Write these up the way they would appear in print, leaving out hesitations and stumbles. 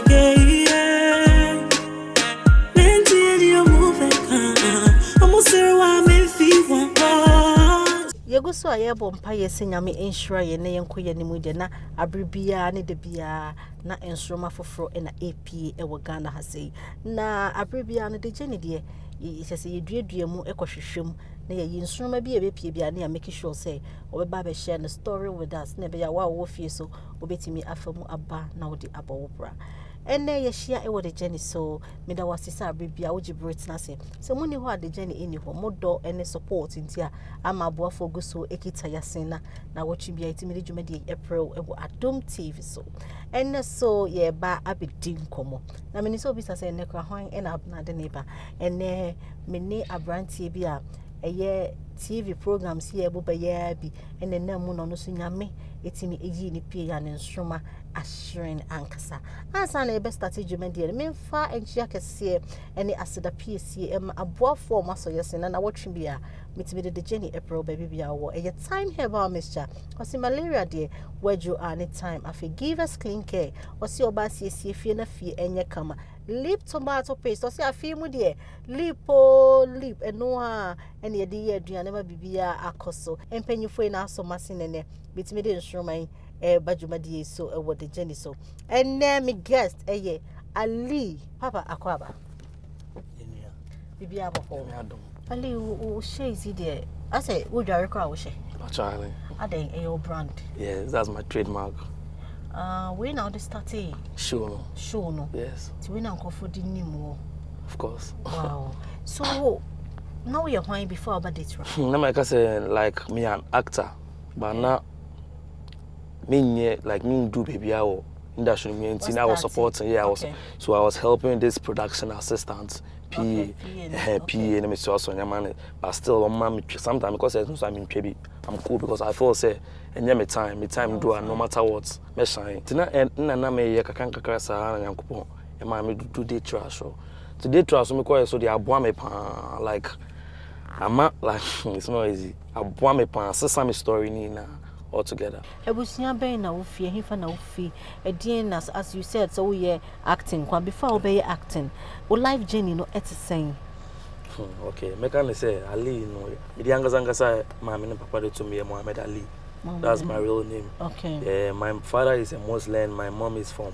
again. Mentally, you're moving. Almost there, I'm in fever. Yego so aye bompa ye senyame ensura ye ne yenko ye nimu de na abribia ne de bia na ensroma foforo na AP ewo Ghana ha sei na abribia ne de gene de yese ye duadua mu ekohwehwem na ye ensroma bia bepie bia na make sure say obeba be share the story with us na be ya wa wo fie so obetimi afamu aba na wo di abawobra ene ye share ewo de gene so me da wasisa abribia wo gibret na se muni ho ade gene eni ho modo ene support ntia ama boafo go so ekita yasena na watch bia itimi de dwumade April ewo Adom TV so ene so ye ba abedin komo na me ni so bisa se ene kra hwan ena abna de neba ene me ni abrantie bia eye TV programs here bo be bi ene na mu no no so nyame etimi eyi ni pie ya ne nsroma ashirin ankasa ansa na ebe start dwumade me mfa enchia kese ene aseda PSC em aboafo maso yesena na watch bia mitimi de Jenny April baby bia wo eye time herbal mixture osi malaria de wejo any time afi give us clean care osi oba siesie fie na fie enye kama lip tomato paste osi afi mu de lip eno a ene ye de ye aduane ma bibia akoso empanyufo na aso masine ne mitimi de nsroman bajumadi so ewo de Jenny so ene me guest eye Ali Papa Akwaba bibia boko Ali who shares there. I say, would you require we share? Actually. I think your brand. Yes, that's my trademark. We now the starting. Sure. Yes. So we now go for the new more. Of course. Wow. So now you're wine before about this, right? No, I can say like me an actor, but now me like me do baby hour industry me I was supporting. Yeah, I was helping this production assistant. PA and me so your man, but still sometimes because I'm cool because I feel say and my time do no matter what me shine. Tina na me kakra sa na yankopon e ma me do day trash so today trash me call so dey aboa me pan like ama like it's not easy aboa me pan sesa me story ni na all together. Ebusia ben na ofie hifa na ofie edin as you said so we acting kwa before obey acting o life journey no etiseng. Okay, me can say Ali no me di angazanga sa mama and papa to me Muhammad Ali. That's my real name. Okay. My father is a Muslim, my mom is from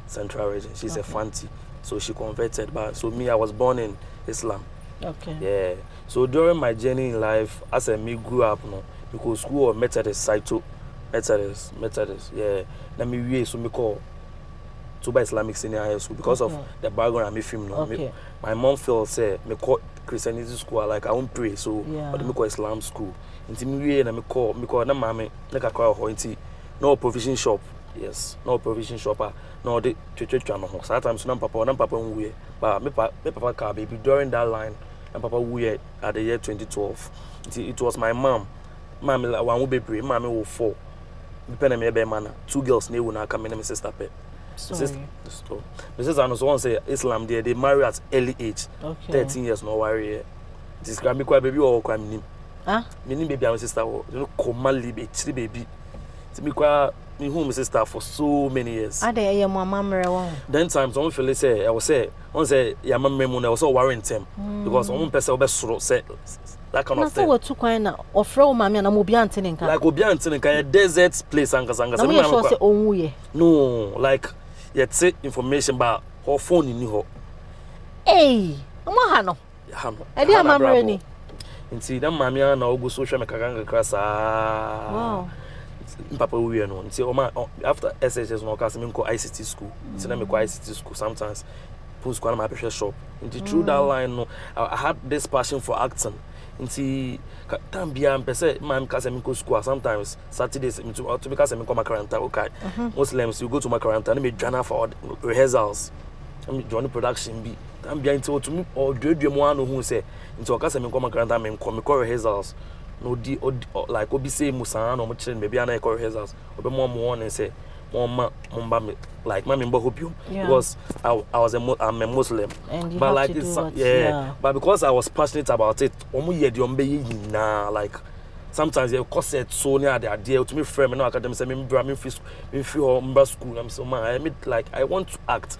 Central region. She's a Fanti. So she converted but so me I was born in Islam. Okay. Yeah. So during my journey in life as I me grew up no because school or Methodist side to Methodist, yeah. Let me we so me call to buy Islamic senior high school because of the background I'm from. No, my mom felt say me call Christianity school like I won't pray, so but me call Islam school. Until me we na me call na mama like I call her into no provision shop. Yes, no provision shop. No the church no. Sometimes no papa we but me papa car baby during that line and papa we at the year 2012. It was my mom like one be pray, mommy will 4. Depend on me be man. 2 girls ne will not come in my sister pet. Sister. Mrs. Anos one say Islam there they marry at early age. 13 years no worry. Describe me quite baby or quite me. Me baby and sister you know commonly be 3 baby. To me quite me home sister for so many years. Ade ye mama mre then times one feel say I will say one say ya mama mu na also worrying them because one person be soro say that kind of thing. Na so kwan na ofro mama na mo bi antene nka. Like obi antene nka a desert place angasa. Na me sure say onwuye. No, like yet say information about her phone in ho. Hey, mo ha no. Ha no. E dia mamre ni. Nti da mama na ogo social me kakanga krasa. Wow. Papa we no. Nti o ma after SHS no cause me go ICT school. Nti na me go ICT school sometimes. Post school na my pressure shop. Nti through that line no I had this passion for acting. Nti tambia mpese man kase me go school sometimes Saturdays me to because me come makaranta okay Muslims you go to makaranta me join for rehearsals me join production bi tambia nti to me or do mo anu hu say nti o kase me come makaranta me come rehearsals no di like obi say musa na mo kire me bia na rehearsals obi mo warning say me like my member hope you because I'm a Muslim and but like it's but because I was passionate about it like sometimes you cause it so near the idea to me friend and academy say me feel school I'm so man I mean like I want to act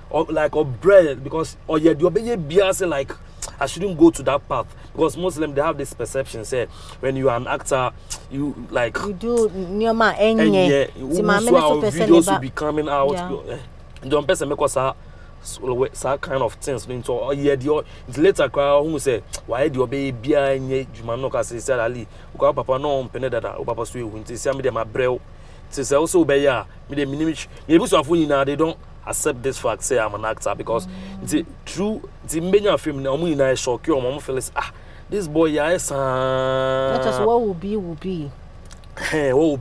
or like or bread because or yeah the obey bias like I shouldn't go to that path because Muslim they have this perception say when you are an actor you like you do nyoma enye videos will be coming out don't person make us that kind of things into oh yeah it's later crowd who say why the obey bia enye juma no ka say ali uka papa no mpene dada o papa so ewu nti say me dem abrel ti say also be ya me dem minimich me busu afo nyina they don't accept this fact say I'm an actor because it's true the many film na omo nyina shock you omo feel this boy yes not just what will be what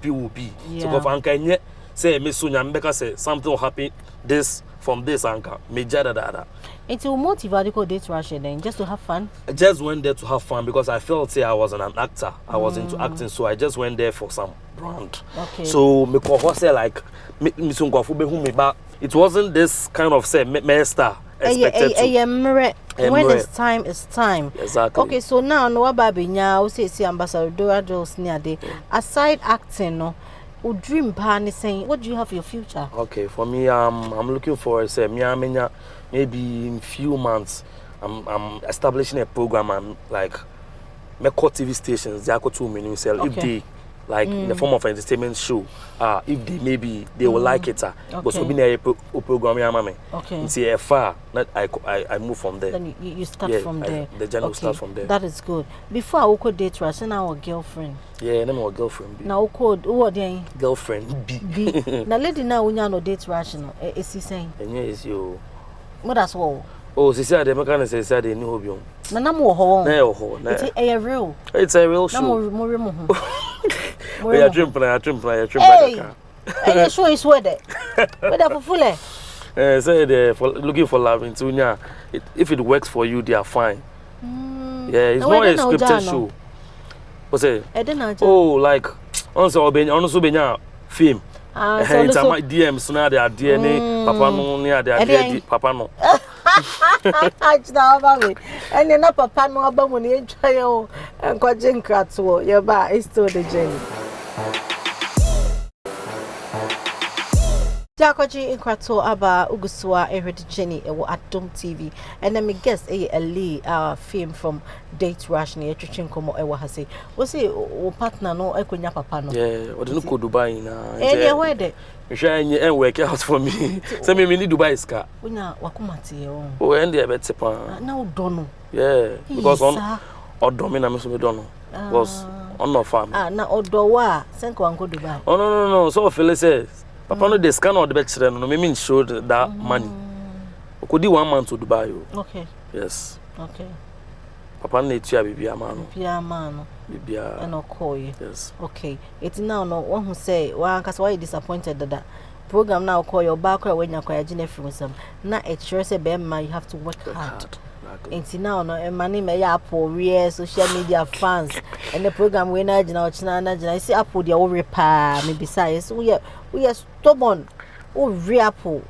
will be so go fan kanye say me so nyam beka say something will happen this from this anchor major dada it will motivate you to date Russia then just to have fun. I just went there to have fun because I felt say I wasn't an actor. I was into acting, so I just went there for some brand. Okay. So me ko say like me so go be who me back. It wasn't this kind of say me star expected to. When it's time, it's time. Exactly. Okay, so now no ababinya, we say ambassador adults near day. Aside acting, no. Dream plan is saying, what do you have for your future? Okay, for me, I'm looking for say maybe in few months, I'm establishing a program and like make TV stations. They are 2 million sell if they like in the form of entertainment show. If they maybe they will like it. But so be a program mama. Okay. It's a far. Not I move from there. Then you start from there. The journey will start from there. That is good. Before I could date Rush, and our girlfriend. Yeah, name our girlfriend B. Now code who are they? Girlfriend B. Now lady now we no date Rush no. Is he saying? And yes you. What that's all. Oh, she said they make an say they know obion. Na na mo ho. Na ho. It's a real. It's a real show. Na mo. We are dream plan. Hey, show is where for full. Say they for looking for love in Tunya. If it works for you, they are fine. Yeah, it's not a scripted show. What's it? Oh, like also benya film. It's my DMs na their DNA. Papa no near their papa no. And then papa no about when you try and quadrin cratso. Your bar is still the journey. Jacoji in Krato Aba Ugusua Erid Jenny at Dome TV and then me guess a Lee film from Date Rush near Chichinkomo Ewa Hase. Was it partner no Ekunya Papa no? Yeah, or the no Dubai na. Anywhere there. You share and work out for me. Send me need Dubai ska. Una wakumati o. Oh, and the better pa. Now dono. Yeah, because on or domina me so dono. Because on no farm. Na odowa senko anko Dubai. Oh no. So Phyllis says Papa no they scan all the best no me showed that money. Could do 1 month to Dubai. Okay. Yes. Okay. Papa no tia bibia mano. Bibia mano. Bibia. And okoy. Yes. Okay. It's now no one who say one cause why you disappointed that program now call your back when you call Jennifer from some. Na it sure say be you have to work hard. It's now no money may Apple real social media fans and the program we na jina ochina I see Apple they all repair me besides we are stubborn or Apple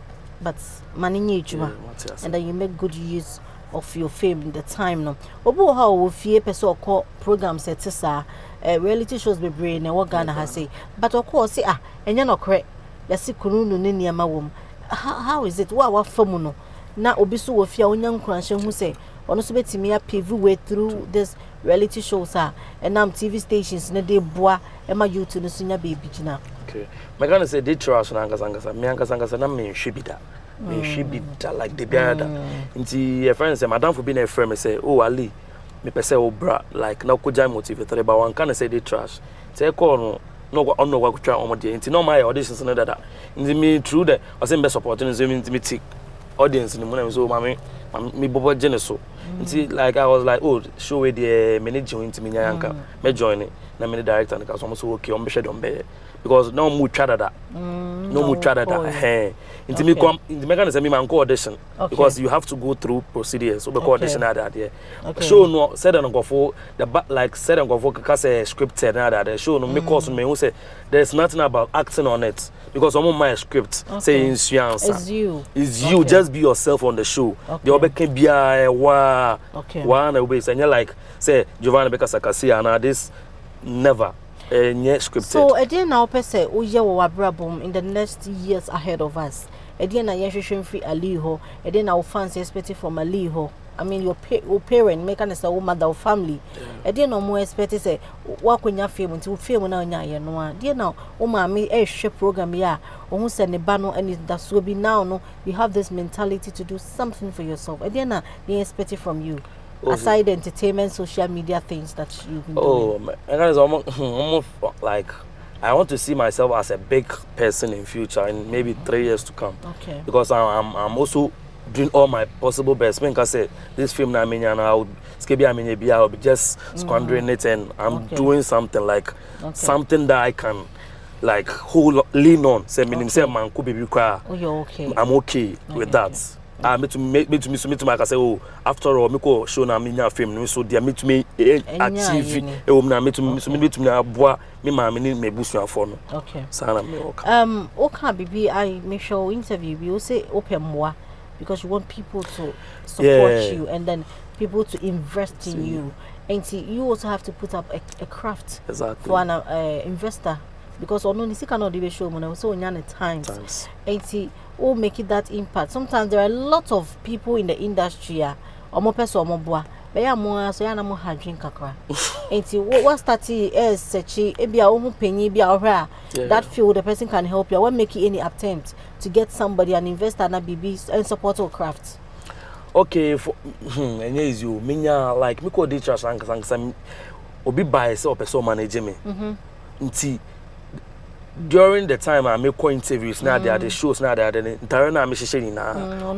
but money need you and then you make good use of your fame in the time no obo how we fear person call programs etisa reality shows be brain and what Ghana has say but of course say and you no correct yesi kununu ne niama wom how is it what form no na obiso wo fia onyan kranhye hu say ono so betimi a pave way through this reality shows and now TV stations na dey boa e ma YouTube no so nya baby gina. Okay, my gonna say they trust na angasa me angasa na me nhwebida like the beada nti your friend say madam for being a friend me say oh Ali me pese obra like na ko jai motivator ba wan can say they trash say call no on no wa kutwa omode nti no my auditions no dada nti me through the o say be supporting nti me take audience ni mo so me bobo jene so nti like I was like oh show we the manager nti me nyanka me join na me director na so so okay on be share don be because no mu twa dada no mu twa dada nti me come nti me can say me man go audition because you have to go through procedures so be audition at there show no said and go for the like said and go for cause scripted na there show no me course me who say there's nothing about acting on it because some of my script say insurance is you just be yourself on the show the obe can be one na we say like say Giovanna Becca Sakasi and this never. Scripted. So, again, now, say, oh, yeah, wabrabum in the next years ahead of us. Again, I am free Aliho. Again, our fans expected from Aliho. I mean, your parent, make an a mother or family. Again, no more expected say, walk on your film until film on your no. Dear now, oh, mammy, a ship program, yeah, almost send a banner, and that will be now. No, you have this mentality to do something for yourself. Again, they expect it from you. Aside entertainment, social media things that you've been doing. And that is almost like I want to see myself as a big person in future in maybe 3 years to come. Okay. Because I'm also doing all my possible best. When I say this film I mean and I'll be just squandering it, and I'm doing something like something that I can like lean on. Say man could be cry. Oh, you're okay. I'm okay with that. Me to make I say, oh, after all, me go show na me nya film, so they me to me achieve na me to boa me ma me me busu afo no. Okay. Sana me work. Okay, bibi I make sure interview you say open more because you want people to support you and then people to invest in you. And see, you also have to put up a craft for an investor. Because on only cannot do show money, so on times. And see, will make it that impact. Sometimes there are a lot of people in the industry, or more person or more boy. But yeah, more so yeah, more hard drink kakra. And see, what starting is such a be our penny be our that field the person can help you. I won't make any attempt to get somebody an investor and a BB and support our craft. Okay, for and yes, you mean like me could teach us and some obi buy so person manage me. During the time I make interviews, now there are the shows, now there are the Tarana Mishini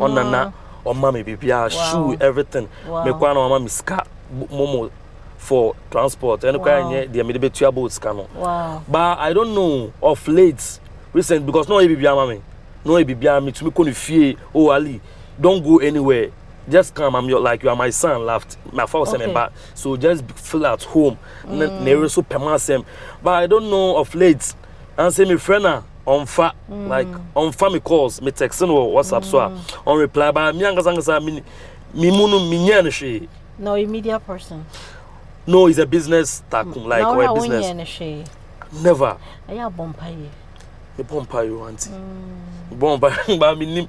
on Nana or Mammy Bibia, shoe, everything. Make one or Mammy Ska Momo for transport and the immediate boats canoe. But I don't know of late recent because no Bibia Mammy, no Bibia me to me couldn't fear. Oh, Ali, don't go anywhere. Just come, I'm like you are my son, laughed. My father sent me back. So just feel at home. Never so permanent. But I don't know of late. And say me friend on like on family calls me texting or WhatsApp so on reply by me angasa me munu minyan she. No, a media person. No, he's a business tycoon like or a business. Never. I have bompaye. Me bompaye auntie. Bompaye ba me nim.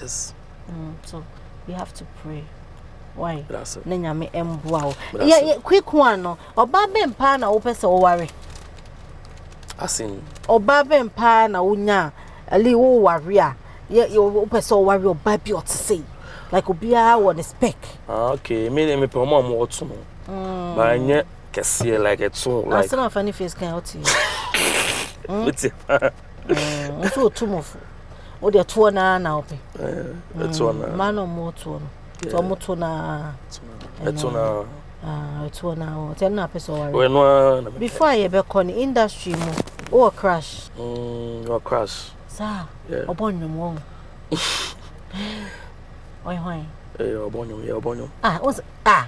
Yes. So you have to pray. Why? That's it. Nenya me emboa. Yeah, quick one no. Oba bempa na wo pese wo ware. Asin oba bempa na wonya ali wo ware a ye wo pese wo ware oba bi otse like obia won spec. Okay, me pe mo am otu no. Ba anye kese like etu like. Asana funny face kan oti. What's So tumofo. O de to na ope. Etu na. Man o mo to no. To mo to na. Etu na. To na. Tell na person worry. We no. Before I be con industry mo. O crash. O crash. Sir. Obonwom won. Oi. Obonwom.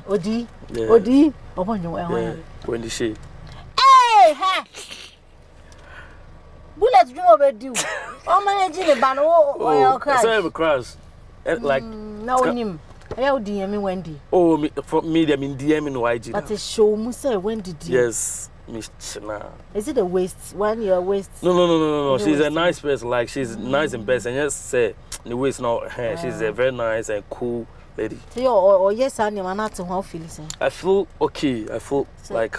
Odi. Odi. Obonwom oi. When the shade. Hey, ha. Bullet dream over do. Oh manage the ban o crash. So crash. Like now him. I would DM Wendy. Oh, for me, I mean DM in YG. But a show Musa Wendy. Yes, Miss China. Is it a waste? 1 year waste? No. She's a nice person. Like she's nice in best, and just say the waste not her. She's a very nice and cool lady. So or yes, I am not to how feel. I feel okay. I feel so, like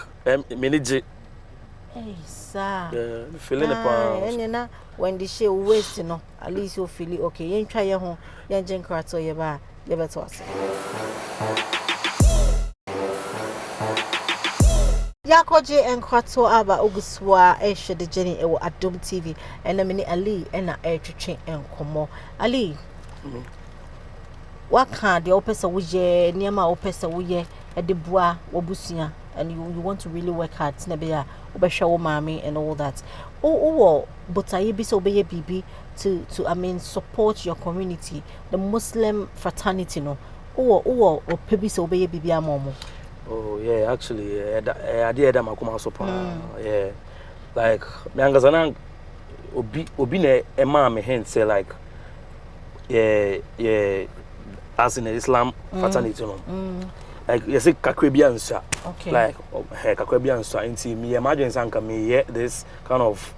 manage. Hey, sir. Yeah, feeling the pound. And you know when the show waste, you know, at least you feel okay. You try your home. You drink crato your bar. You better watch. Yakoje and Kwato Aba Oguswa Esha the Jenny Ewo Adom TV and a mini Ali and a air to train and Komo. Ali, what can the opesa wuje, Niama opesa wuye, at the bois, Wabusia, and you want to really work hard, Snabia, Obeshaw Mammy, and all that. Oh, but I be so be a BB to support your community, the Muslim fraternity, no. Or Pebi so be a BB Momo. Oh yeah, actually, I did that makuma support. Yeah, like Miangazana Obine a mama hen say like yeah, as in Islam fraternity, no. like you say kakwebiansa. Okay. Like kakwebiansa into me imagine sanka me this kind of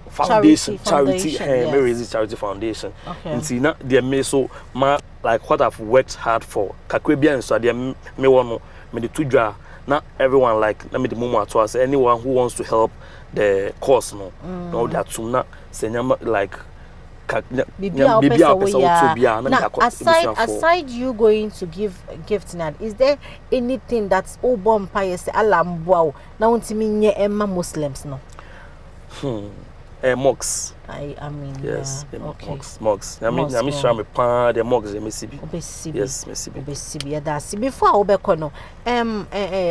foundation charity yes. me raise charity foundation. Okay. Into na there me so ma like what I've worked hard for kakwebiansa there me one me the tudwa not everyone like let me the moment to us anyone who wants to help the cause no that to na say like aside you going to give gifts now, is there anything that's bomb pious alam wow now nye Emma Muslims no? Mocks. I mean yes, okay. Mocks. I mean sure me pan the mocks MCB. Yes, MCB. That's before obeko no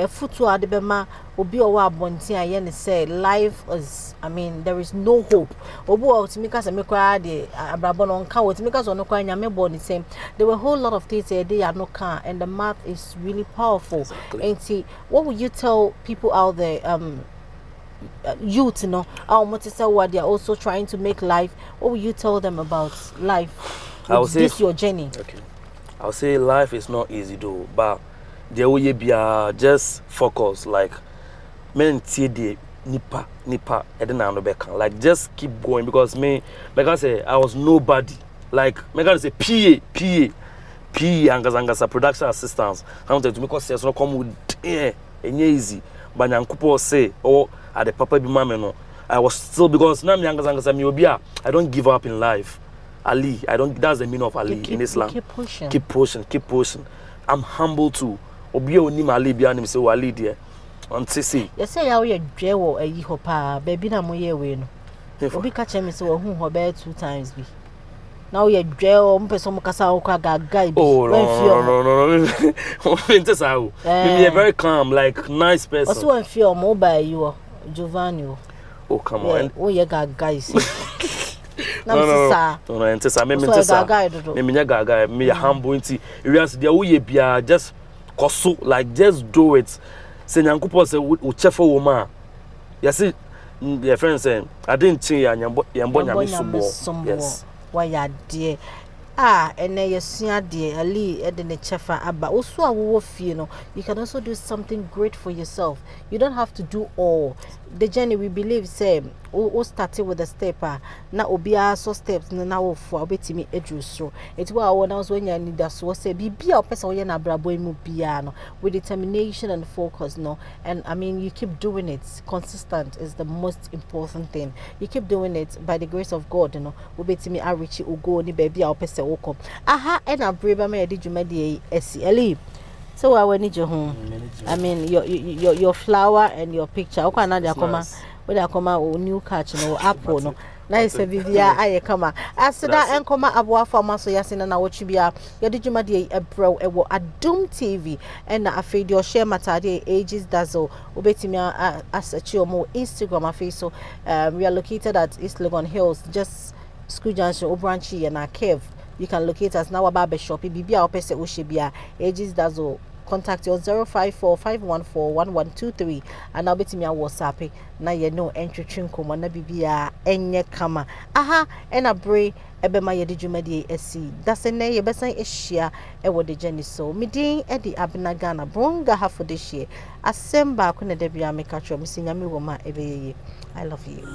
futu adebema obi owa abonti aye ne say life is, I mean there is no hope. Obu ultimika se me kwa de abrabo no nka ultimika so no kwa nyame bo the same. There were a whole lot of things they are no can, and the math is really powerful. Exactly. And see, what would you tell people out there youth, you know, what they are also trying to make life? What will you tell them about life? I would say this your journey. Okay, I would say life is not easy though, but there will be just focus like men the nipa like just keep going because me like I say I was nobody like me can say PA angazangasa production assistants. I want to make us say so come with easy but nyankupo say at the papa be mama no I was still because now I don't give up in life. Ali, I don't. That's the meaning of Ali in Islam. Keep pushing. Keep pushing. I'm humble too. Obi oni Ali bi anim say Ali there. On see. You say how you drewo ayi ho pa baby na mo ye we no. Obi ka che me say wo hu ho be 2 times bi. Now you drewo mo person mo kasa wo kwa gaga bi. Oh no. Intesa how. Me very calm like nice person. Also when feel mo by you Giovanni. Oh come on. Oh you gaga is. No, intesa me gaga me humble nti areas there wo ye bia just koso like just do it. Say nyankopɔ say wo chefa wo ma. You see your friend saying I didn't change yambo nyame subo. Yes. Why ya dear and then you see Ali and then chefa aba also a wo fie no, you can also do something great for yourself. You don't have to do all the journey. We believe say o started with a step na obia so steps na wo for obetimi edru so it wa won also when you need that so say bibia o person we na brabo mu bia no with determination and focus no, and I mean you keep doing it. Consistent is the most important thing. You keep doing it by the grace of God, you know, obetimi arichi ugo ni baby a person wo aha and a brave me di jumadi esi so I need your home. I mean your flower and your picture. Okay, now they come when they come out new catch no apple no. Nice vivia aye kama. Asida en koma aboa farmer so yasina na watch bia. Your jumadi ebro ewo Adum TV and na afedi your share matade ages dazzle. Obetimi asachi omo Instagram afi so we are located at East Legon Hills, just School Junction Obranchi and our cave. You can locate us now about shop bibia opese oshibia ages dazzle. Contact your 054-514-1123 and I'll be to me a WhatsApp. Now you know entry chinko na bibia enye kama. Aha and a bray ebema ye dijumadi esi. That's a nay besan eshia ewo de journey so. Midin edi Abena Ghana bronga half this year. Asemba kuna debia me catch you. Missing a me woma ebe. I love you.